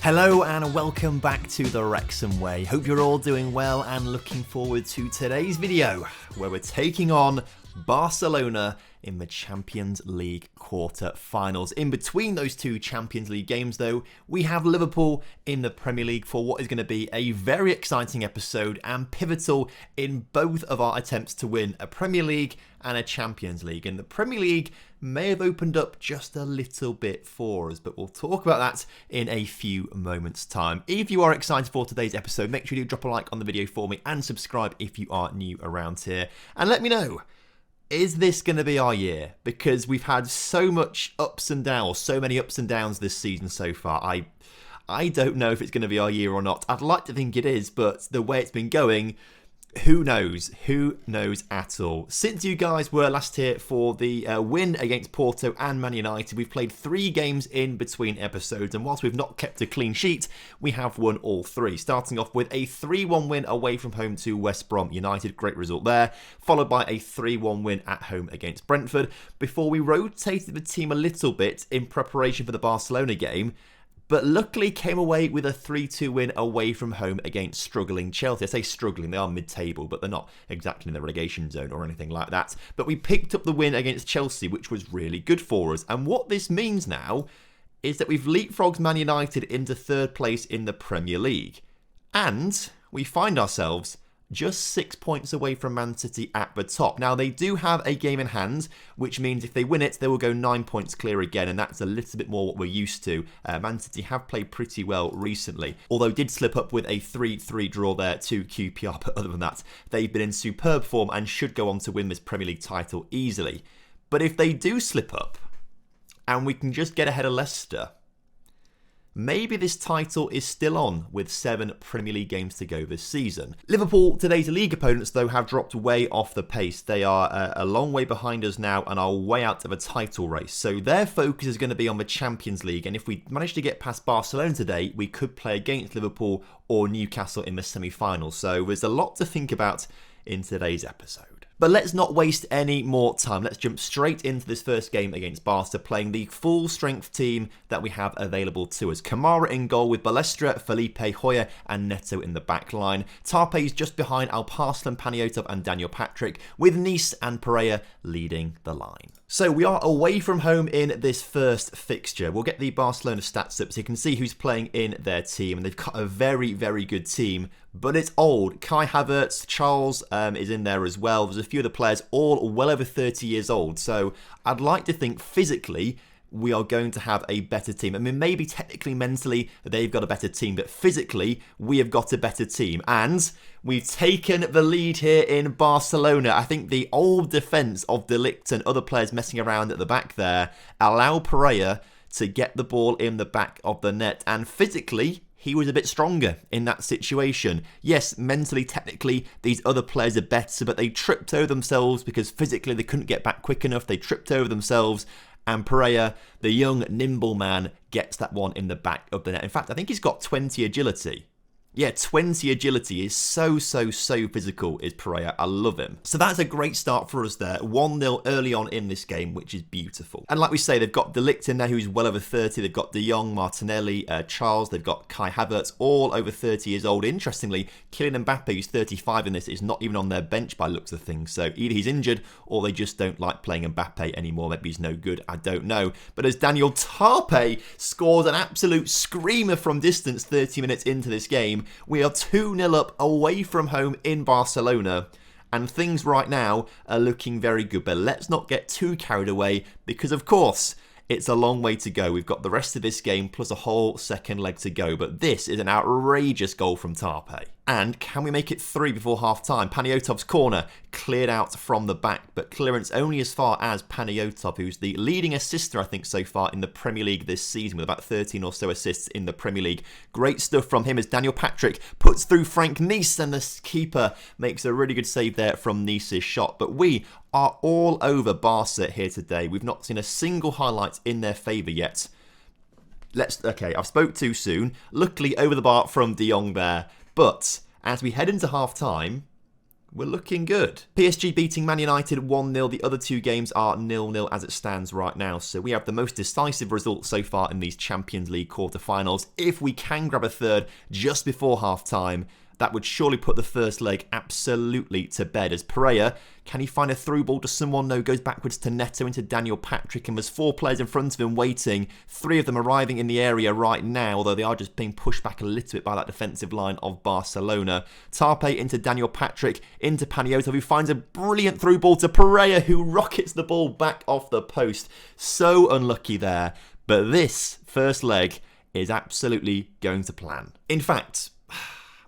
Hello and welcome back to the Wrexham Way. Hope you're all doing well and looking forward to today's video where we're taking on Barcelona in the Champions League quarter-finals. In between those two Champions League games though, we have Liverpool in the Premier League for what is going to be a very exciting episode and pivotal in both of our attempts to win a Premier League and a Champions League. And the Premier League may have opened up just a little bit for us, but we'll talk about that in a few moments' time. If you are excited for today's episode, make sure you drop a like on the video for me and subscribe if you are new around here. And let me know, is this going to be our year? Because we've had so much ups and downs, so many ups and downs this season so far. I don't know if it's going to be our year or not. I'd like to think it is, but the way it's been going, who knows? Who knows at all? Since you guys were last here for the win against Porto and Man United, we've played 3 games in between episodes, and whilst we've not kept a clean sheet, we have won all 3. Starting off with a 3-1 win away from home to West Brom United, great result there, followed by a 3-1 win at home against Brentford, before we rotated the team a little bit in preparation for the Barcelona game, but luckily came away with a 3-2 win away from home against struggling Chelsea. I say struggling, they are mid-table, but they're not exactly in the relegation zone or anything like that. But we picked up the win against Chelsea, which was really good for us. And what this means now is that we've leapfrogged Man United into 3rd place in the Premier League. And we find ourselves just 6 points away from Man City at the top. Now, they do have a game in hand, which means if they win it, they will go 9 points clear again, and that's a little bit more what we're used to. Man City have played pretty well recently, although did slip up with a 3-3 draw there to QPR, but other than that, they've been in superb form and should go on to win this Premier League title easily. But if they do slip up, and we can just get ahead of Leicester, maybe this title is still on with 7 Premier League games to go this season. Liverpool, today's league opponents, though, have dropped way off the pace. They are a long way behind us now and are way out of a title race. So their focus is going to be on the Champions League. And if we manage to get past Barcelona today, we could play against Liverpool or Newcastle in the semi-finals. So there's a lot to think about in today's episode. But let's not waste any more time. Let's jump straight into this first game against Barca, playing the full-strength team that we have available to us. Kamara in goal with Balestra, Felipe, Hoyer and Neto in the back line. Tarpe is just behind Alparslan, Paniotov and Daniel Patrick, with Nice and Pereira leading the line. So we are away from home in this first fixture. We'll get the Barcelona stats up so you can see who's playing in their team. And they've got a very, very good team, but it's old. Kai Havertz, Charles is in there as well. There's a few of the players all well over 30 years old. So I'd like to think physically we are going to have a better team. I mean, maybe technically, mentally, they've got a better team, but physically, we have got a better team. And we've taken the lead here in Barcelona. I think the old defence of De Ligt and other players messing around at the back there allow Pereira to get the ball in the back of the net. And physically, he was a bit stronger in that situation. Yes, mentally, technically, these other players are better, but they tripped over themselves because physically they couldn't get back quick enough. They tripped over themselves. And Pereira, the young, nimble man, gets that one in the back of the net. In fact, I think he's got 20 agility. Yeah, 20 agility is so physical, is Pereira. I love him. So that's a great start for us there. 1-0 early on in this game, which is beautiful. And like we say, they've got De Ligt in there, who's well over 30. They've got De Jong, Martinelli, Charles. They've got Kai Havertz, all over 30 years old. Interestingly, Kylian Mbappe, who's 35 in this, is not even on their bench by looks of things. So either he's injured or they just don't like playing Mbappe anymore. Maybe he's no good. I don't know. But as Daniel Tarpe scores an absolute screamer from distance 30 minutes into this game, we are 2-0 up away from home in Barcelona, and things right now are looking very good. But let's not get too carried away because, of course, it's a long way to go. We've got the rest of this game plus a whole second leg to go. But this is an outrageous goal from Tarpe. And can we make it 3 before half-time? Paniotov's corner cleared out from the back, but clearance only as far as Paniotov, who's the leading assister, I think, so far in the Premier League this season, with about 13 or so assists in the Premier League. Great stuff from him as Daniel Patrick puts through Frank Nice, and the keeper makes a really good save there from Nice's shot. But we are all over Barca here today. We've not seen a single highlight in their favour yet. Okay, I've spoke too soon. Luckily, over the bar from De Jong there. But as we head into half-time, We're looking good. PSG beating Man United 1-0. The other two games are 0-0 as it stands right now. So we have the most decisive result so far in these Champions League quarter-finals. If we can grab a third just before half-time, that would surely put the first leg absolutely to bed. As Pereira, can he find a through ball to someone? No, goes backwards to Neto into Daniel Patrick, and there's 4 players in front of him waiting. 3 of them arriving in the area right now, although they are just being pushed back a little bit by that defensive line of Barcelona. Tarpe into Daniel Patrick, into Paniotto, who finds a brilliant through ball to Pereira, who rockets the ball back off the post. So unlucky there, but this first leg is absolutely going to plan. In fact,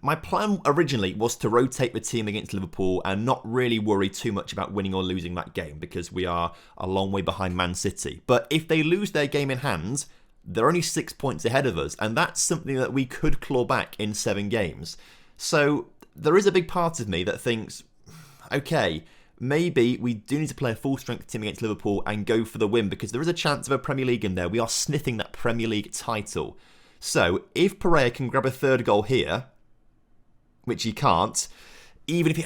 my plan originally was to rotate the team against Liverpool and not really worry too much about winning or losing that game because we are a long way behind Man City. But if they lose their game in hand, they're only 6 points ahead of us, and that's something that we could claw back in 7 games. So there is a big part of me that thinks, okay, maybe we do need to play a full-strength team against Liverpool and go for the win because there is a chance of a Premier League in there. We are sniffing that Premier League title. So if Pereira can grab a third goal here, which he can't, even if he...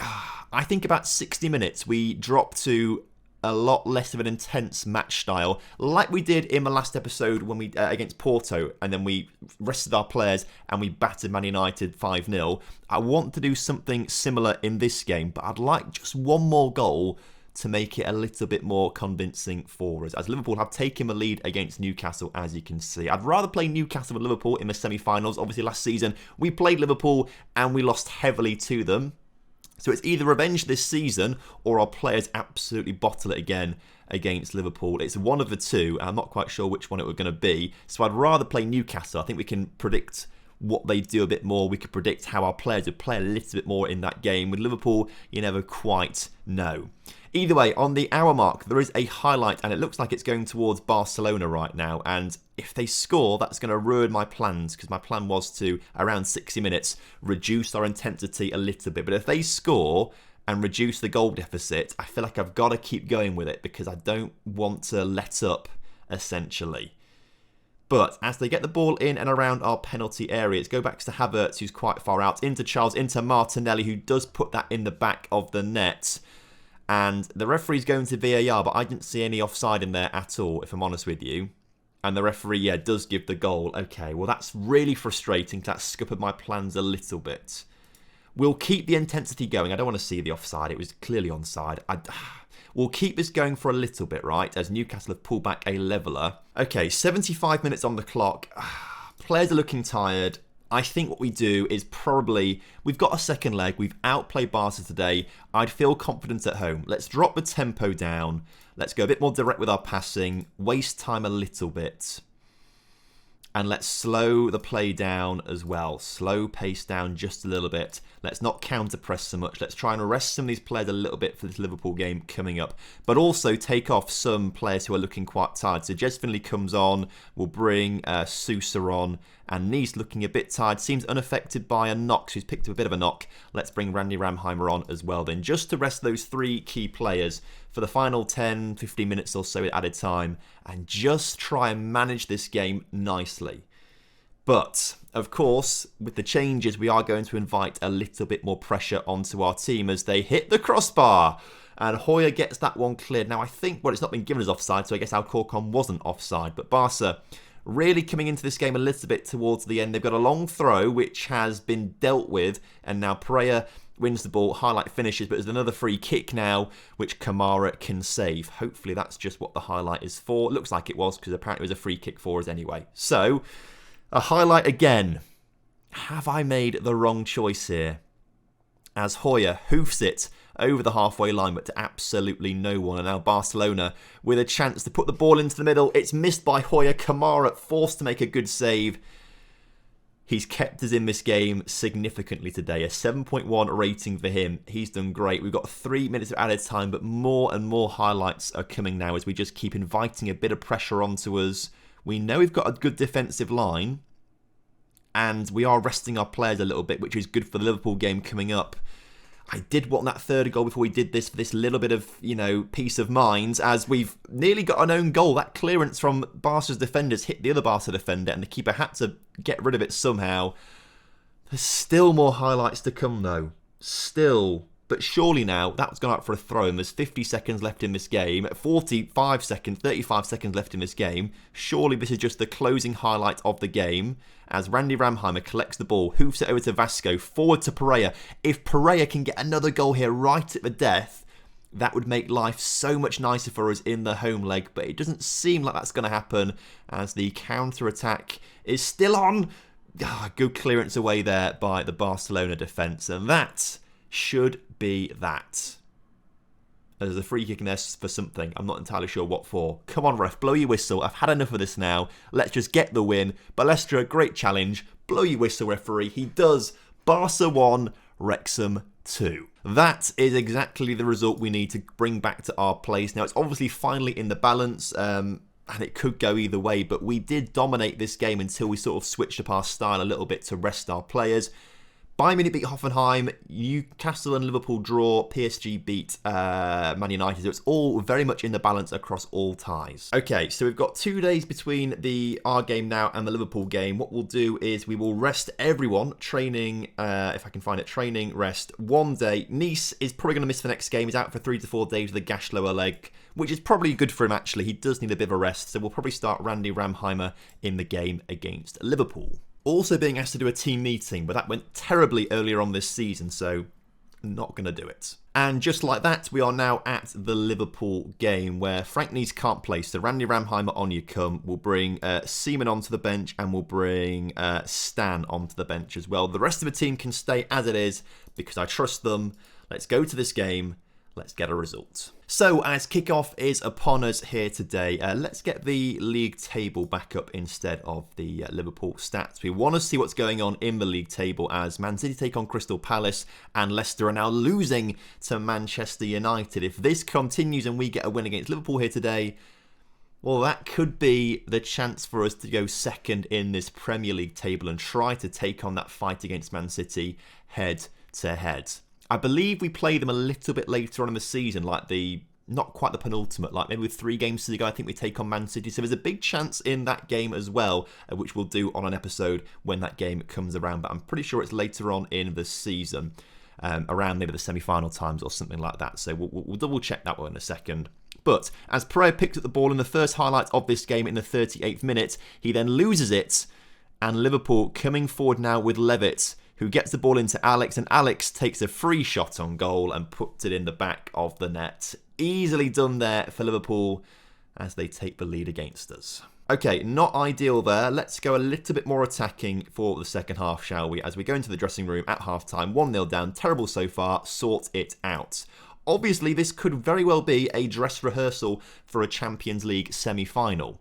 I think about 60 minutes, we drop to a lot less of an intense match style, like we did in the last episode when we against Porto, and then we rested our players and we battered Man United 5-0. I want to do something similar in this game, but I'd like just one more goal to make it a little bit more convincing for us, as Liverpool have taken the lead against Newcastle, as you can see. I'd rather play Newcastle than Liverpool in the semi-finals. Obviously, last season, we played Liverpool and we lost heavily to them. So it's either revenge this season or our players absolutely bottle it again against Liverpool. It's one of the two, and I'm not quite sure which one it was going to be. So I'd rather play Newcastle. I think we can predict what they do a bit more. We could predict how our players would play a little bit more in that game. With Liverpool, you never quite know. Either way, on the hour mark, there is a highlight, and it looks like it's going towards Barcelona right now. And if they score, that's going to ruin my plans, because my plan was to, around 60 minutes, reduce our intensity a little bit. But if they score and reduce the goal deficit, I feel like I've got to keep going with it, because I don't want to let up, essentially. But as they get the ball in and around our penalty area, it goes back to Havertz, who's quite far out, into Charles, into Martinelli, who does put that in the back of the net. And the referee's going to VAR, but I didn't see any offside in there at all, if I'm honest with you. And the referee, yeah, does give the goal. Okay, well, that's really frustrating. That scuppered my plans a little bit. We'll keep the intensity going. I don't want to see the offside. It was clearly onside. We'll keep this going for a little bit, right, as Newcastle have pulled back a leveller. Okay, 75 minutes on the clock. Players are looking tired. I think what we do is probably, we've got a second leg, we've outplayed Barca today. I'd feel confident at home. Let's drop the tempo down. Let's go a bit more direct with our passing, waste time a little bit. And let's slow the play down as well. Slow pace down just a little bit. Let's not counter-press so much. Let's try and arrest some of these players a little bit for this Liverpool game coming up. But also take off some players who are looking quite tired. So Jez Finley comes on. We'll bring Sousa on. And Nice looking a bit tired. Seems unaffected by a knock. So he's picked up a bit of a knock. Let's bring Randy Ramheimer on as well then. Just to rest those 3 key players for the final 10, 15 minutes or so at added time. And just try and manage this game nicely. But, of course, with the changes, we are going to invite a little bit more pressure onto our team as they hit the crossbar. And Hoyer gets that one cleared. Now, I think, well, it's not been given as offside, so I guess Alcorcon wasn't offside. But Barca really coming into this game a little bit towards the end. They've got a long throw, which has been dealt with. And now Pereira wins the ball, highlight finishes, but there's another free kick now, which Kamara can save. Hopefully that's just what the highlight is for. It looks like it was, because apparently it was a free kick for us anyway. So, a highlight again. Have I made the wrong choice here? As Hoyer hoofs it over the halfway line, but to absolutely no one. And now Barcelona with a chance to put the ball into the middle. It's missed by Hoyer. Kamara forced to make a good save. He's kept us in this game significantly today. A 7.1 rating for him. He's done great. We've got 3 minutes of added time, but more and more highlights are coming now as we just keep inviting a bit of pressure onto us. We know we've got a good defensive line, and we are resting our players a little bit, which is good for the Liverpool game coming up. I did want that third goal before we did this, for this little bit of, peace of mind, as we've nearly got an own goal. That clearance from Barca's defenders hit the other Barca defender, and the keeper had to get rid of it somehow. There's still more highlights to come, though. Still. But But surely now, that's gone out for a throw and there's 50 seconds left in this game, 45 seconds, 35 seconds left in this game. Surely this is just the closing highlight of the game as Randy Ramheimer collects the ball, hoofs it over to Vasco, forward to Pereira. If Pereira can get another goal here right at the death, that would make life so much nicer for us in the home leg, but it doesn't seem like that's going to happen as the counter-attack is still on. Good clearance away there by the Barcelona defence, and that should be that. There's a free kick in there for something. I'm not entirely sure what for. Come on, ref, blow your whistle. I've had enough of this now. Let's just get the win. Balestra, great challenge. Blow your whistle, referee. He does. Barca 1, Wrexham 2. That is exactly the result we need to bring back to our place. Now, it's obviously finally in the balance, and it could go either way, but we did dominate this game until we sort of switched up our style a little bit to rest our players. Bayern Munich beat Hoffenheim, Newcastle and Liverpool draw, PSG beat Man United. So it's all very much in the balance across all ties. Okay, so we've got 2 days between our game now and the Liverpool game. What we'll do is we will rest everyone, training, if I can find it, training, rest, 1 day. Nice is probably going to miss the next game. He's out for 3 to 4 days with a gashed lower leg, which is probably good for him actually. He does need a bit of a rest, so we'll probably start Randy Ramheimer in the game against Liverpool. Also being asked to do a team meeting, but that went terribly earlier on this season, so not going to do it. And just like that, we are now at the Liverpool game where Frank Nice can't play, so Randy Ramheimer on you come. We'll bring Seaman onto the bench and we'll bring Stan onto the bench as well. The rest of the team can stay as it is because I trust them. Let's go to this game. Let's get a result. So, as kickoff is upon us here today, let's get the league table back up instead of the Liverpool stats. We want to see what's going on in the league table as Man City take on Crystal Palace and Leicester are now losing to Manchester United. If this continues and we get a win against Liverpool here today, well, that could be the chance for us to go second in this Premier League table and try to take on that fight against Man City head to head. I believe we play them a little bit later on in the season, like not quite the penultimate, like maybe with 3 games to go, I think we take on Man City. So there's a big chance in that game as well, which we'll do on an episode when that game comes around. But I'm pretty sure it's later on in the season, around maybe the semi-final times or something like that. So we'll double check that one in a second. But as Pereira picks up the ball in the first highlight of this game in the 38th minute, he then loses it. And Liverpool coming forward now with Levitt, who gets the ball into Alex, and Alex takes a free shot on goal and puts it in the back of the net. Easily done there for Liverpool as they take the lead against us. Okay, not ideal there. Let's go a little bit more attacking for the second half, shall we? As we go into the dressing room at half-time, 1-0 down, terrible so far, sort it out. Obviously, this could very well be a dress rehearsal for a Champions League semi-final.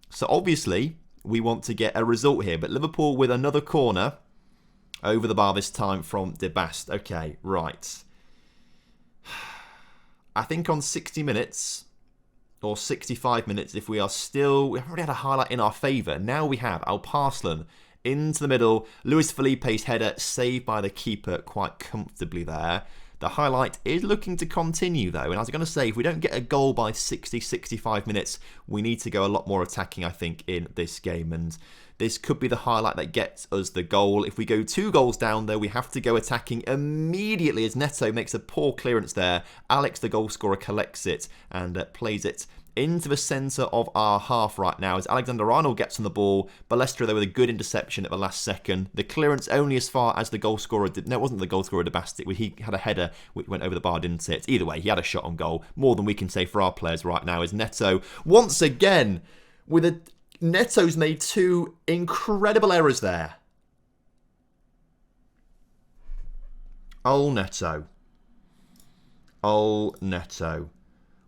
So obviously, we want to get a result here, but Liverpool with another corner over the bar this time from De Bast. Okay, right. I think on 60 minutes, or 65 minutes, if we are still... We've already had a highlight in our favour. Now we have Alparslan into the middle. Luis Felipe's header saved by the keeper quite comfortably there. The highlight is looking to continue though. And I was going to say, if we don't get a goal by 60, 65 minutes, we need to go a lot more attacking, I think, in this game. And this could be the highlight that gets us the goal. If we go 2 goals down, though, we have to go attacking immediately as Neto makes a poor clearance there. Alex, the goal scorer, collects it and plays it into the centre of our half right now as Alexander-Arnold gets on the ball. Balestra, though, with a good interception at the last second. The clearance only as far as the goal scorer did. No, it wasn't the goal scorer, De Bast. He had a header which went over the bar, didn't it? Either way, he had a shot on goal. More than we can say for our players right now is Neto once again with a... Neto's made 2 incredible errors there. Oh, Neto. Oh, Neto.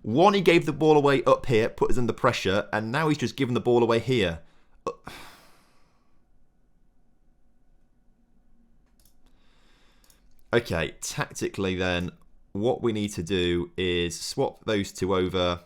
One, he gave the ball away up here, put us under pressure, and now he's just given the ball away here. Okay, tactically then, what we need to do is swap those 2 over,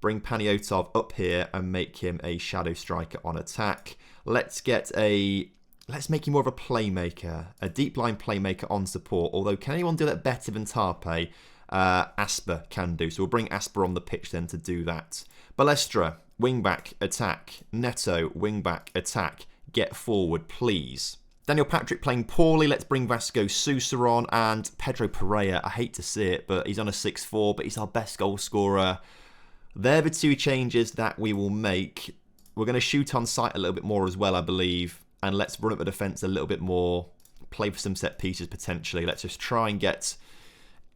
bring Paniotov up here and make him a shadow striker on attack. Let's make him more of a playmaker, a deep line playmaker on support. Although, can anyone do that better than Tarpe? Asper can do. So we'll bring Asper on the pitch then to do that. Balestra, wing back, attack. Neto, wing back, attack. Get forward, please. Daniel Patrick playing poorly. Let's bring Vasco Sousa on. And Pedro Pereira, I hate to see it, but he's on a 6-4, but he's our best goal scorer. They're the two changes that we will make. We're going to shoot on sight a little bit more as well, I believe. And let's run up the defence a little bit more. Play for some set pieces potentially. Let's just try and get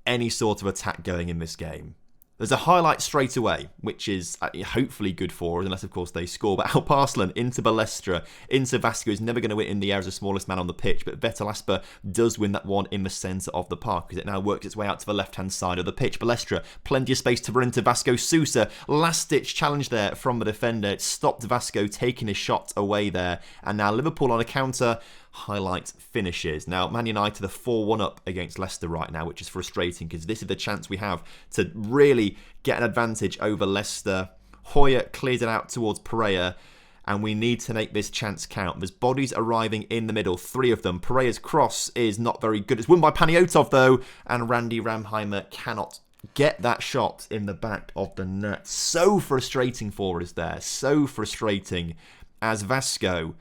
any sort of attack going in this game. There's a highlight straight away, which is hopefully good for us, unless, of course, they score. But Alparslan into Balestra, into Vasco, is never going to win in the air as the smallest man on the pitch. But Vetelaspa does win that one in the centre of the park, because it now works its way out to the left-hand side of the pitch. Balestra, plenty of space to run into Vasco Sousa. Last-ditch challenge there from the defender. It stopped Vasco taking his shot away there. And now Liverpool on a counter. Highlight finishes. Now, Man United are 4-1 up against Leicester right now, which is frustrating because this is the chance we have to really get an advantage over Leicester. Hoyer clears it out towards Pereira, and we need to make this chance count. There's bodies arriving in the middle, 3 of them. Pereira's cross is not very good. It's won by Paniotov, though, and Randy Ramheimer cannot get that shot in the back of the net. So frustrating for us there. So frustrating as Vasco.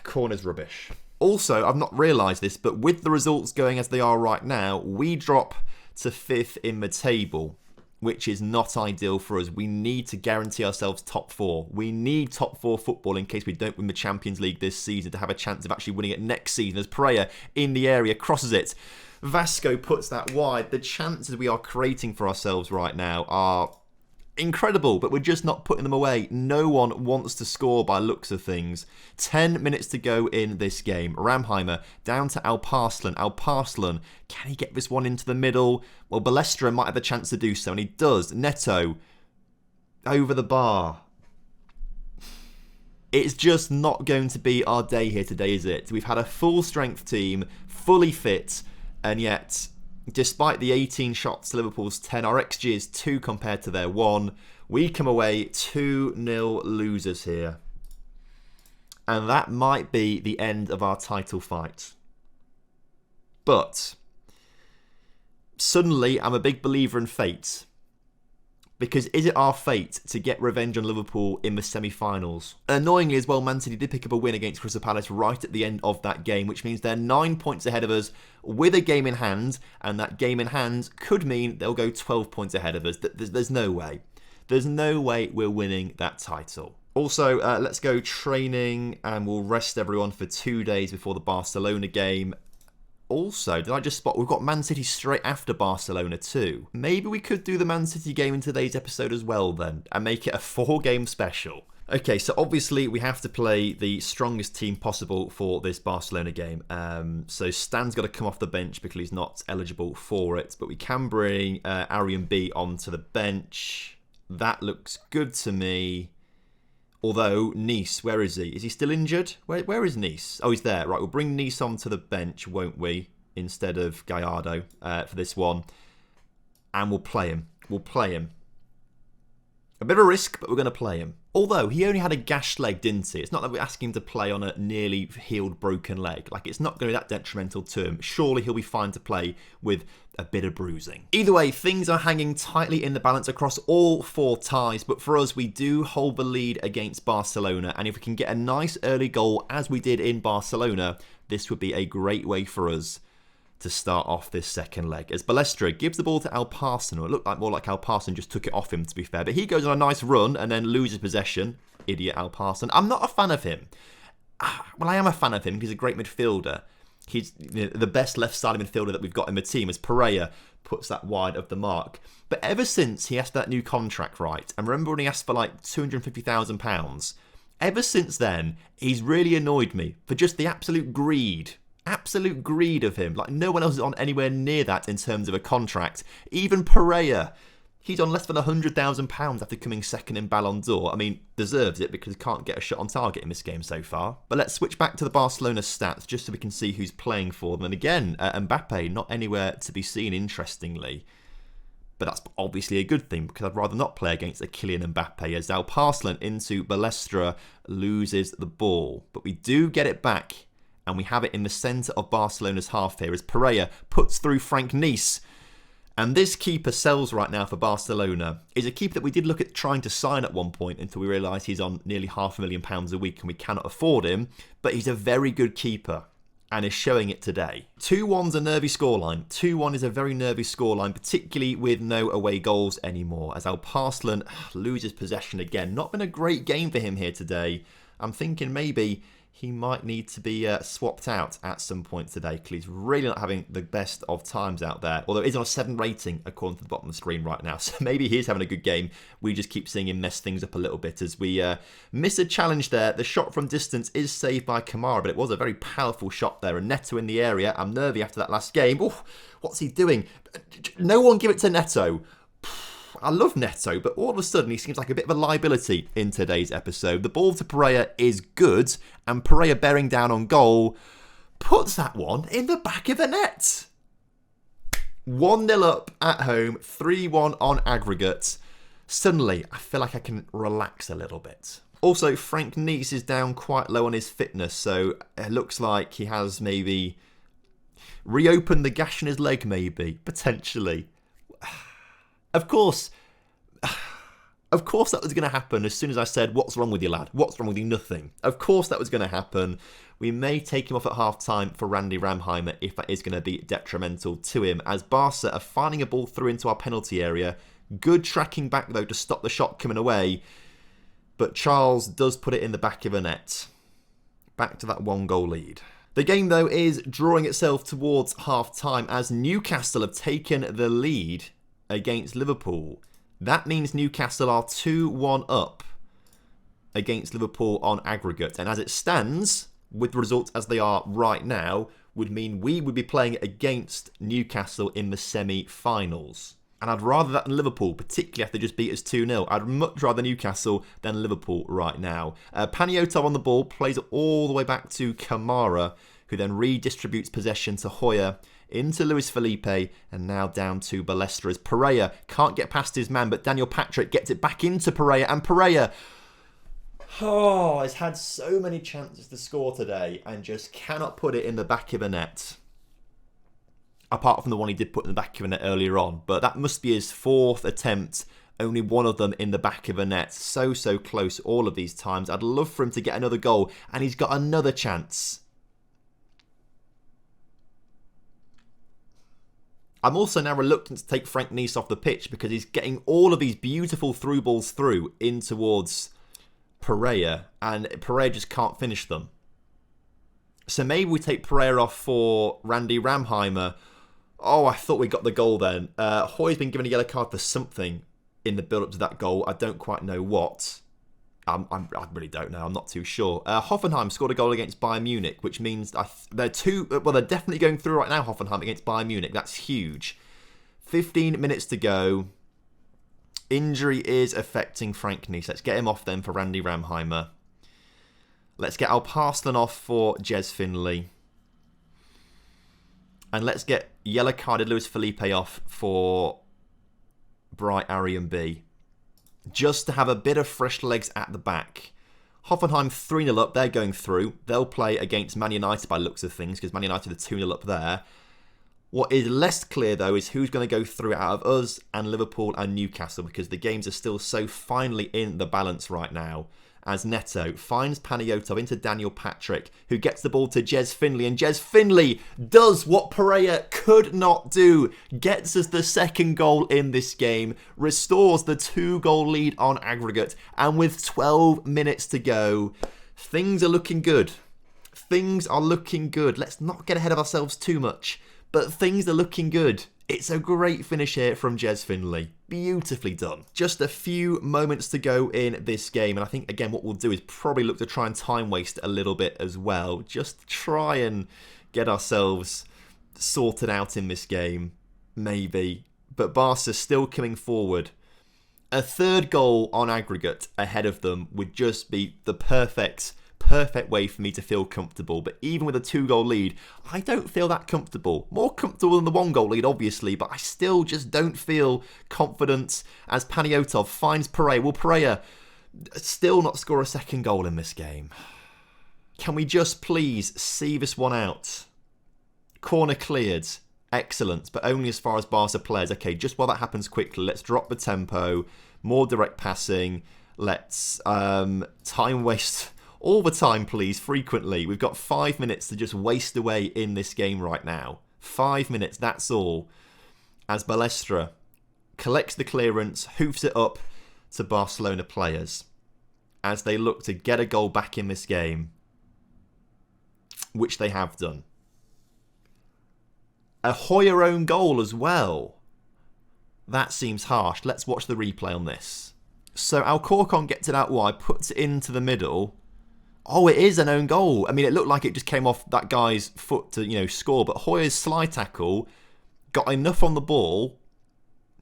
Corner's rubbish. Also, I've not realised this, but with the results going as they are right now, we drop to 5th in the table, which is not ideal for us. We need to guarantee ourselves top 4. We need top 4 football in case we don't win the Champions League this season to have a chance of actually winning it next season. As Pereira in the area crosses it, Vasco puts that wide. The chances we are creating for ourselves right now are incredible, but we're just not putting them away. No one wants to score by looks of things. 10 minutes to go in this game. Ramheimer down to Alparslan. Alparslan, can he get this one into the middle? Well, Balestra might have a chance to do so, and he does. Neto over the bar. It's just not going to be our day here today, is it? We've had a full strength team, fully fit, and yet, despite the 18 shots to Liverpool's 10, our XG is 2 compared to their 1. We come away 2-0 losers here. And that might be the end of our title fight. But suddenly, I'm a big believer in fate. Because is it our fate to get revenge on Liverpool in the semi-finals? Annoyingly as well, Man City did pick up a win against Crystal Palace right at the end of that game, which means they're 9 points ahead of us with a game in hand, and that game in hand could mean they'll go 12 points ahead of us. There's no way. There's no way we're winning that title. Also, let's go training, and we'll rest everyone for 2 days before the Barcelona game. Also, did I just spot we've got Man City straight after Barcelona too? Maybe we could do the Man City game in today's episode as well then, and make it a 4-game special. Okay, so obviously we have to play the strongest team possible for this Barcelona game. So Stan's got to come off the bench because he's not eligible for it, but we can bring Arian B onto the bench. That looks good to me. Although, Nice, where is he? Is he still injured? Where is Nice? Oh, he's there. Right, we'll bring Nice onto the bench, won't we? Instead of Gallardo for this one. And we'll play him. We'll play him. A bit of a risk, but we're going to play him. Although, he only had a gashed leg, didn't he? It's not that we're asking him to play on a nearly healed, broken leg. Like, it's not going to be that detrimental to him. Surely he'll be fine to play with a bit of bruising. Either way, things are hanging tightly in the balance across all 4 ties. But for us, we do hold the lead against Barcelona. And if we can get a nice early goal, as we did in Barcelona, this would be a great way for us to start off this second leg. As Balestra gives the ball to Alparslan, or it looked like more like Alparslan just took it off him, to be fair, but he goes on a nice run and then loses possession. Idiot Alparslan. I'm not a fan of him. Well, I am a fan of him because he's a great midfielder. He's the best left-sided midfielder that we've got in the team, as Pereira puts that wide of the mark. But ever since he asked that new contract, right, and remember when he asked for like £250,000, ever since then, he's really annoyed me for just the absolute greed. Absolute greed of him. Like, no one else is on anywhere near that in terms of a contract. Even Pereira, he's on less than £100,000 after coming second in Ballon d'Or. I mean, deserves it because he can't get a shot on target in this game so far. But let's switch back to the Barcelona stats just so we can see who's playing for them. And again, Mbappe not anywhere to be seen, interestingly. But that's obviously a good thing because I'd rather not play against a Kylian Mbappe, as Alparslan into Balestra loses the ball. But we do get it back. And we have it in the centre of Barcelona's half here as Pereira puts through Frank Nice. And this keeper sells right now for Barcelona is a keeper that we did look at trying to sign at one point until we realised he's on nearly £500,000 a week and we cannot afford him. But he's a very good keeper and is showing it today. 2-1's a nervy scoreline. 2-1 is a very nervy scoreline, particularly with no away goals anymore, as Alparslan loses possession again. Not been a great game for him here today. I'm thinking maybe he might need to be swapped out at some point today because he's really not having the best of times out there. Although he's on a 7 rating according to the bottom of the screen right now. So maybe he is having a good game. We just keep seeing him mess things up a little bit as we miss a challenge there. The shot from distance is saved by Kamara, but it was a very powerful shot there. And Neto in the area. I'm nervy after that last game. Oh, what's he doing? No one give it to Neto. I love Neto, but all of a sudden he seems like a bit of a liability in today's episode. The ball to Pereira is good, and Pereira bearing down on goal puts that one in the back of the net. 1-0 up at home, 3-1 on aggregate. Suddenly, I feel like I can relax a little bit. Also, Frank Nice is down quite low on his fitness, so it looks like he has maybe reopened the gash in his leg, maybe, potentially. Of course that was going to happen as soon as I said, what's wrong with you, lad? What's wrong with you? Nothing. Of course that was going to happen. We may take him off at half-time for Randy Ramheimer if that is going to be detrimental to him, as Barca are finding a ball through into our penalty area. Good tracking back, though, to stop the shot coming away. But Charles does put it in the back of the net. Back to that 1-goal lead. The game, though, is drawing itself towards half-time as Newcastle have taken the lead against Liverpool. That means Newcastle are 2-1 up against Liverpool on aggregate. And as it stands, with the results as they are right now, would mean we would be playing against Newcastle in the semi-finals. And I'd rather that than Liverpool, particularly if they just beat us 2-0. I'd much rather Newcastle than Liverpool right now. Paniotov on the ball, plays it all the way back to Kamara, who then redistributes possession to Hoyer, into Luis Felipe, and now down to Ballester as Pereira can't get past his man, but Daniel Patrick gets it back into Pereira, and Pereira has had so many chances to score today and just cannot put it in the back of the net. Apart from the one he did put in the back of the net earlier on, but that must be his 4th attempt, only one of them in the back of the net. So close all of these times. I'd love for him to get another goal, and he's got another chance. I'm also now reluctant to take Frank Nice off the pitch because he's getting all of these beautiful through balls through in towards Pereira, and Pereira just can't finish them. So maybe we take Pereira off for Randy Ramheimer. Oh, I thought we got the goal then. Hoy's been given a yellow card for something in the build-up to that goal. I don't quite know what. I really don't know. I'm not too sure. Hoffenheim scored a goal against Bayern Munich, which means they're definitely going through right now, Hoffenheim against Bayern Munich. That's huge. 15 minutes to go. Injury is affecting Frank Nice. Let's get him off then for Randy Ramheimer. Let's get Alparslan off for Jez Finley. And let's get yellow-carded Luis Felipe off for Bright Arian B. Just to have a bit of fresh legs at the back. Hoffenheim 3-0 up, they're going through. They'll play against Man United by looks of things, because Man United are 2-0 up there. What is less clear, though, is who's going to go through out of us and Liverpool and Newcastle, because the games are still so finely in the balance right now. As Neto finds Paniotov into Daniel Patrick, who gets the ball to Jez Finley, and Jez Finley does what Pereira could not do. Gets us the 2nd goal in this game, restores the 2-goal lead on aggregate, and with 12 minutes to go, things are looking good. Things are looking good. Let's not get ahead of ourselves too much, but things are looking good. It's a great finish here from Jez Finley. Beautifully done. Just a few moments to go in this game. And I think, again, what we'll do is probably look to try and time waste a little bit as well. Just try and get ourselves sorted out in this game. Maybe. But Barca still coming forward. A 3rd goal on aggregate ahead of them would just be the perfect way for me to feel comfortable. But even with a 2-goal lead, I don't feel that comfortable. More comfortable than the 1-goal lead, obviously, but I still just don't feel confident as Paniotov finds Pereira. Will Pereira still not score a 2nd goal in this game? Can we just please see this one out? Corner cleared. Excellent, but only as far as Barca players. Okay, just while that happens quickly, let's drop the tempo, more direct passing. Let's time waste all the time, please, frequently. We've got 5 minutes to just waste away in this game right now. 5 minutes, that's all. As Balestra collects the clearance, hoofs it up to Barcelona players as they look to get a goal back in this game, which they have done. A Hoyer own goal as well. That seems harsh. Let's watch the replay on this. So Alcorcon gets it out wide, puts it into the middle. Oh, it is an own goal. I mean, it looked like it just came off that guy's foot to, score. But Hoyer's slide tackle got enough on the ball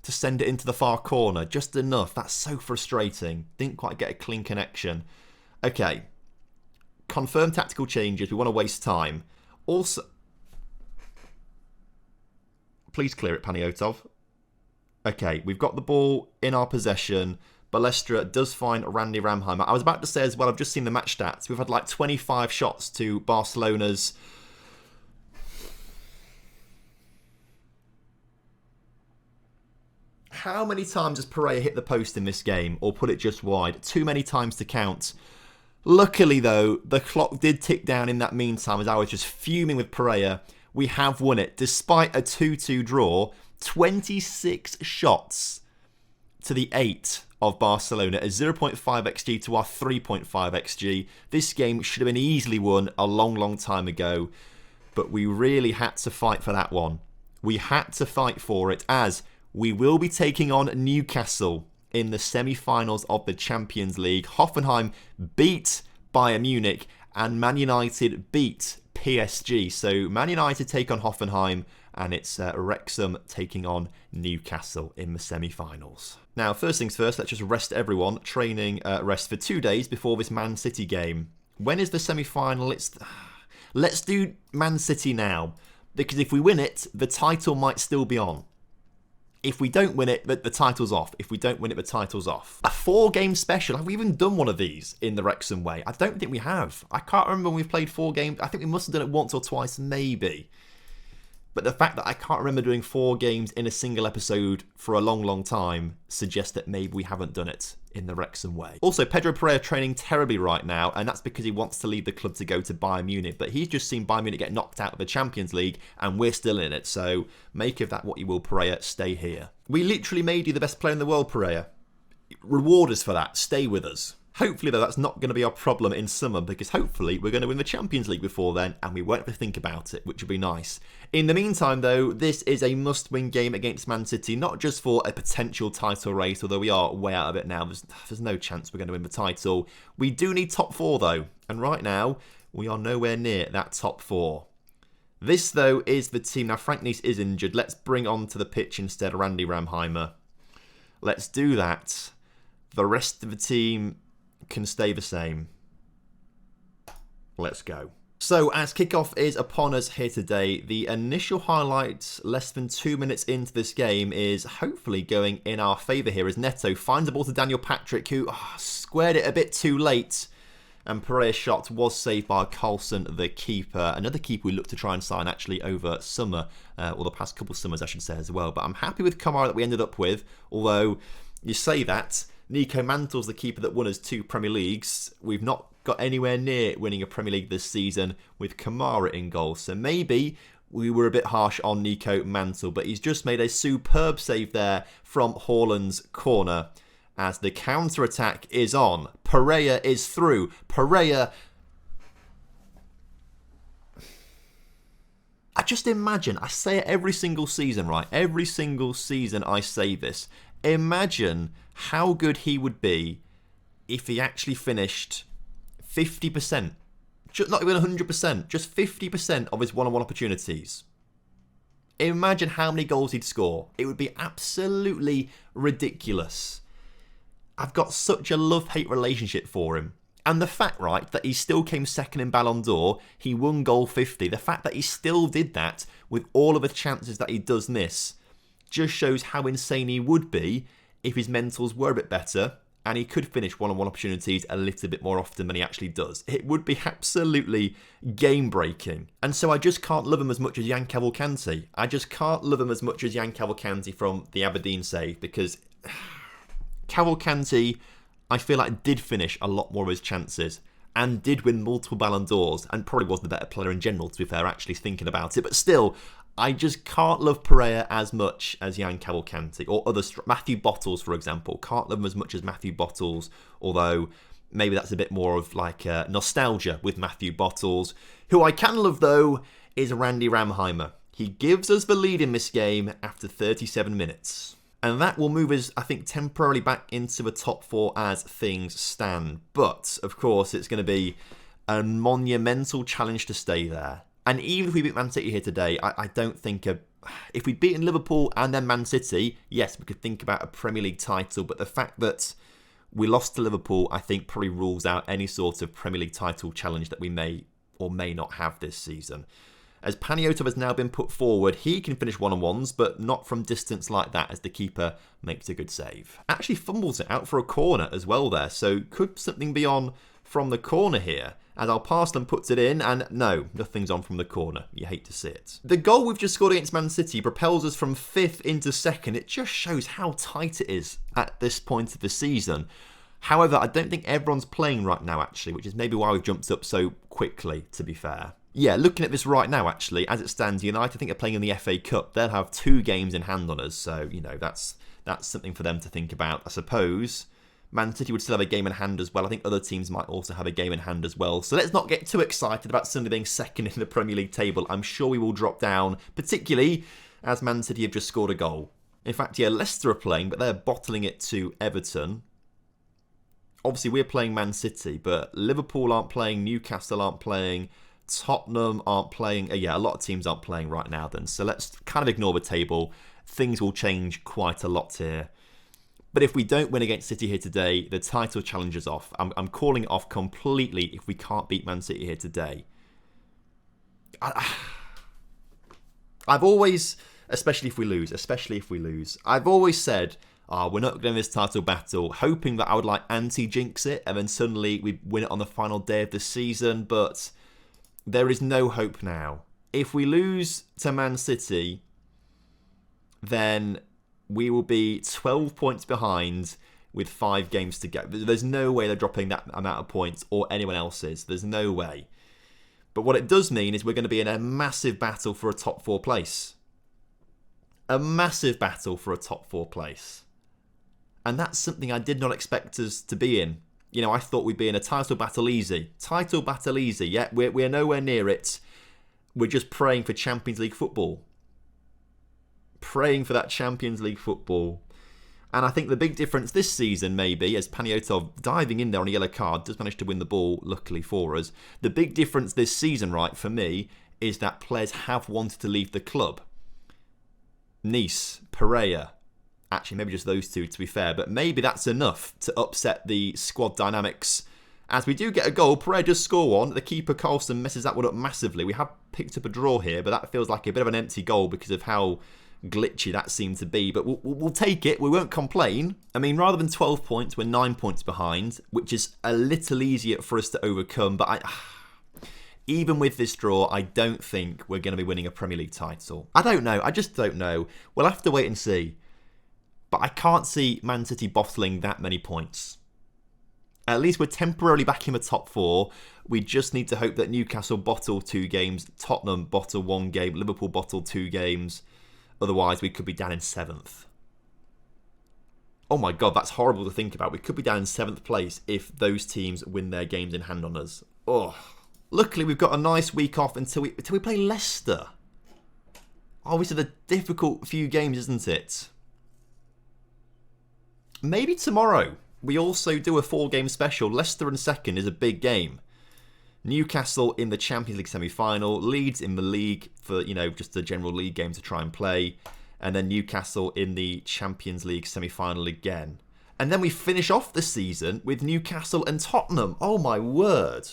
to send it into the far corner. Just enough. That's so frustrating. Didn't quite get a clean connection. Okay. Confirm tactical changes. We want to waste time. Also... Please clear it, Paniotov. Okay, we've got the ball in our possession. Balestra does find Randy Ramheimer. I was about to say as well, I've just seen the match stats. We've had like 25 shots to Barcelona's... How many times has Pereira hit the post in this game, or put it just wide? Too many times to count. Luckily, though, the clock did tick down in that meantime as I was just fuming with Pereira. We have won it. Despite a 2-2 draw, 26 shots to the 8 of Barcelona, a 0.5 XG to our 3.5 XG. This game should have been easily won a long, long time ago, but we really had to fight for that one. We had to fight for it, as we will be taking on Newcastle in the semi-finals of the Champions League. Hoffenheim beat Bayern Munich and Man United beat PSG. So Man United take on Hoffenheim, and it's Wrexham taking on Newcastle in the semi-finals. Now, first things first, let's just rest everyone. Training rest for 2 days before this Man City game. When is the semi-final? Let's do Man City now, because if we win it, the title might still be on. If we don't win it, the title's off. If we don't win it, the title's off. A 4-game special. Have we even done one of these in the Wrexham Way? I don't think we have. I can't remember when we've played 4 games. I think we must have done it once or twice, maybe. But the fact that I can't remember doing 4 games in a single episode for a long, long time suggests that maybe we haven't done it in the Wrexham Way. Also, Pedro Pereira training terribly right now, and that's because he wants to leave the club to go to Bayern Munich. But he's just seen Bayern Munich get knocked out of the Champions League, and we're still in it. So make of that what you will, Pereira. Stay here. We literally made you the best player in the world, Pereira. Reward us for that. Stay with us. Hopefully, though, that's not going to be our problem in summer, because hopefully we're going to win the Champions League before then, and we won't have to think about it, which would be nice. In the meantime, though, this is a must-win game against Man City, not just for a potential title race, although we are way out of it now. There's no chance we're going to win the title. We do need top 4, though, and right now, we are nowhere near that top 4. This, though, is the team. Now, Frank Nice is injured. Let's bring on to the pitch instead Randy Ramheimer. Let's do that. The rest of the team can stay the same. Let's go. So, as kickoff is upon us here today, the initial highlight, less than 2 minutes into this game, is hopefully going in our favour here, as Neto finds the ball to Daniel Patrick, who squared it a bit too late, and Pereira's shot was saved by Carlson, the keeper. Another keeper we look to try and sign, actually, over summer, or the past couple of summers, I should say, as well. But I'm happy with Kamara that we ended up with, although you say that, Nico Mantle's the keeper that won us 2 Premier Leagues. We've not got anywhere near winning a Premier League this season with Kamara in goal. So maybe we were a bit harsh on Nico Mantle, but he's just made a superb save there from Haaland's corner as the counter-attack is on. Pereira is through. Pereira... I just imagine, I say it every single season, right? Every single season I say this. Imagine how good he would be if he actually finished 50%, not even 100%, just 50% of his one-on-one opportunities. Imagine how many goals he'd score. It would be absolutely ridiculous. I've got such a love-hate relationship for him. And the fact, right, that he still came second in Ballon d'Or, he won goal 50, the fact that he still did that with all of the chances that he does miss, just shows how insane he would be if his mentals were a bit better and he could finish one-on-one opportunities a little bit more often than he actually does. It would be absolutely game-breaking. And so I just can't love him as much as Jan Cavalcanti. I just can't love him as much as Jan Cavalcanti from the Aberdeen save, because Cavalcanti, I feel like, did finish a lot more of his chances and did win multiple Ballon d'Ors and probably was the better player in general, to be fair, actually thinking about it. But still, I just can't love Pereira as much as Jan Cavalcanti or Matthew Bottles, for example. Can't love him as much as Matthew Bottles, although maybe that's a bit more of like nostalgia with Matthew Bottles. Who I can love, though, is Randy Ramheimer. He gives us the lead in this game after 37 minutes. And that will move us, I think, temporarily back into the top 4 as things stand. But, of course, it's going to be a monumental challenge to stay there. And even if we beat Man City here today, I don't think... if we'd beaten Liverpool and then Man City, yes, we could think about a Premier League title. But the fact that we lost to Liverpool, I think, probably rules out any sort of Premier League title challenge that we may or may not have this season. As Paniotov has now been put forward, he can finish one-on-ones, but not from distance like that, as the keeper makes a good save. Actually fumbles it out for a corner as well there, so could something be on from the corner here? As Alparslan puts it in, and no, nothing's on from the corner. You hate to see it. The goal we've just scored against Man City propels us from 5th into 2nd. It just shows how tight it is at this point of the season. However, I don't think everyone's playing right now, actually, which is maybe why we've jumped up so quickly, to be fair. Yeah, looking at this right now, actually, as it stands, United, I think, are playing in the FA Cup. They'll have 2 games in hand on us, so, you know, that's something for them to think about, I suppose. Man City would still have a game in hand as well. I think other teams might also have a game in hand as well. So let's not get too excited about suddenly being 2nd in the Premier League table. I'm sure we will drop down, particularly as Man City have just scored a goal. In fact, yeah, Leicester are playing, but they're bottling it to Everton. Obviously, we're playing Man City, but Liverpool aren't playing, Newcastle aren't playing, Tottenham aren't playing. Yeah, a lot of teams aren't playing right now then. So let's kind of ignore the table. Things will change quite a lot here. But if we don't win against City here today, the title challenge is off. I'm calling it off completely if we can't beat Man City here today. I've always, especially if we lose, I've always said, we're not going to win this title battle, hoping that I would like anti-jinx it, and then suddenly we win it on the final day of the season, but there is no hope now. If we lose to Man City, then we will be 12 points behind with 5 games to go. There's no way they're dropping that amount of points, or anyone else's. There's no way. But what it does mean is we're going to be in a massive battle for a top 4 place. A massive battle for a top 4 place. And that's something I did not expect us to be in. You know, I thought we'd be in a title battle easy. Title battle easy, yeah, we're nowhere near it. We're just praying for Champions League football. Praying for that Champions League football. And I think the big difference this season, maybe, as Paniotov diving in there on a yellow card, does manage to win the ball, luckily for us. The big difference this season, right, for me, is that players have wanted to leave the club. Nice, Pereira. Actually, maybe just those 2, to be fair. But maybe that's enough to upset the squad dynamics. As we do get a goal, Pereira does score one. The keeper, Carlson, messes that one up massively. We have picked up a draw here, but that feels like a bit of an empty goal because of how glitchy that seemed to be. But we'll take it. We won't complain. I mean, rather than 12 points, we're 9 points behind, which is a little easier for us to overcome. But even with this draw, I don't think we're going to be winning a Premier League title. I don't know. I just don't know. We'll have to wait and see. But I can't see Man City bottling that many points. At least we're temporarily back in the top 4. We just need to hope that Newcastle bottle 2 games, Tottenham bottle 1 game, Liverpool bottle 2 games. Otherwise, we could be down in 7th. Oh my God, that's horrible to think about. We could be down in 7th place if those teams win their games in hand on us. Oh, luckily we've got a nice week off until we play Leicester. Oh, it's a difficult few games, isn't it? Maybe tomorrow we also do a 4-game special. Leicester in 2nd is a big game. Newcastle in the Champions League semi-final. Leeds in the league for, you know, just a general league game to try and play. And then Newcastle in the Champions League semi-final again. And then we finish off the season with Newcastle and Tottenham. Oh my word.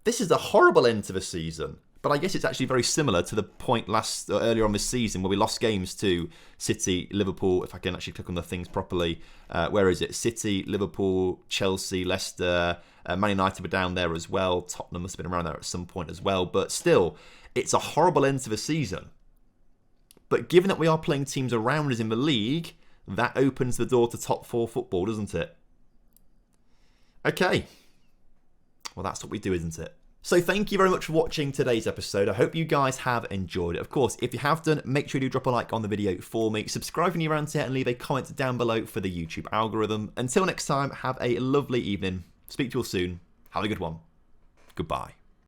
This is a horrible end to the season. But I guess it's actually very similar to the point earlier on this season where we lost games to City, Liverpool. If I can actually click on the things properly, where is it? City, Liverpool, Chelsea, Leicester, Man United were down there as well. Tottenham must have been around there at some point as well. But still, it's a horrible end to the season. But given that we are playing teams around us in the league, that opens the door to top 4 football, doesn't it? Okay. Well, that's what we do, isn't it? So thank you very much for watching today's episode. I hope you guys have enjoyed it. Of course, if you have done, make sure you do drop a like on the video for me. Subscribe when you're around here and leave a comment down below for the YouTube algorithm. Until next time, have a lovely evening. Speak to you all soon. Have a good one. Goodbye.